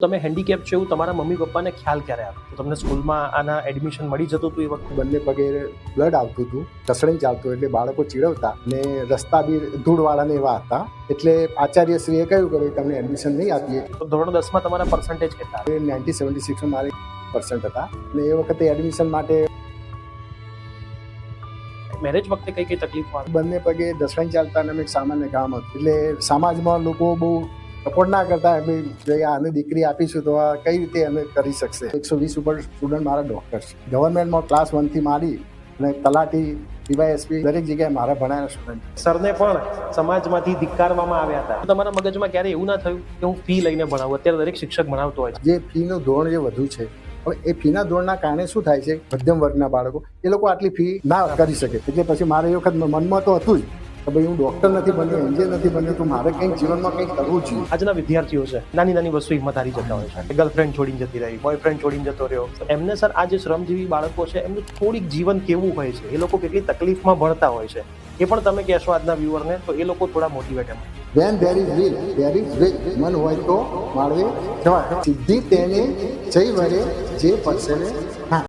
તમે હેન્ડીકેપ છો એવું તમારા મમ્મી પપ્પાને ખ્યાલ ક્યારે આવ્યો? તો તમને સ્કૂલમાં આના એડમિશન મળી જતું હતું એ વખતે? બંને પગે બ્લડ આવતું હતું, ઘસણી ચાલતું, એટલે બાળકો ચીડવતા ને રસ્તા બી ધૂળવાળાને એવા હતા. એટલે આચાર્યશ્રીએ કહ્યું કે ભાઈ તમને એડમિશન નહીં આપીએ. તો ધોરણ 10માં તમારા પર્સન્ટેજ કેટલા? 1976 મારે % હતા ને એ વખતે એડમિશન માટે મેરેજ વખતે કઈ કઈ તકલીફો આવી? બંને પગે ઘસણી ચાલતા અને એક સામાન્ય કામ હતું. એટલે સમાજમાં લોકો બહુ સપોર્ટ ના કરતા, ભાઈ આને દીકરી આપીશું તો આ કઈ રીતે અમે કરી શકશે. 120 ઉપર સ્ટુડન્ટ મારા ડૉક્ટર છે. ગવર્મેન્ટમાં ક્લાસ 1 થી માંડી અને તલાટી, DYSP દરેક જગ્યાએ મારા ભણાયેલા સ્ટુડન્ટ. સરને પણ સમાજમાંથી ધિક્કારવામાં આવ્યા હતા. તમારા મગજમાં ક્યારે એવું ના થયું કે હું ફી લઈને ભણાવું? અત્યારે દરેક શિક્ષક ભણાવતો હોય છે. જે ફીનું ધોરણ જે વધુ છે, હવે એ ફીના ધોરણના કારણે શું થાય છે, મધ્યમ વર્ગના બાળકો એ લોકો આટલી ફી ના કરી શકે. એટલે પછી મારે એ વખત મનમાં તો હતું જ કે ભાઈ હું ડૉક્ટર નથી બન્યો, એન્જિનિયર નથી બન્યો, તો મારે કંઈક જીવનમાં કંઈક કરવું જોઈએ. આજના વિદ્યાર્થીઓ છે, નાની નાની વસ્તુ હિંમત હારી જતા હોય છે. ગર્લફ્રેન્ડ છોડીને જતી રહી, બોયફ્રેન્ડ છોડીને જતો રહ્યો. એમને સર આ જે શ્રમજીવી બાળકો છે એમનું થોડીક જીવન કેવું હોય છે, એ લોકો કેટલી તકલીફમાં ભણતા હોય છે, એ પણ તમે કહેશો આજના વ્યુઅરને, તો એ લોકો થોડા મોટિવેટ એમ. When there is will, there is way. મન હોય તો માળવે જવાય. સિદ્ધિ તેને જઈ વરે જે પરસેવે. હા.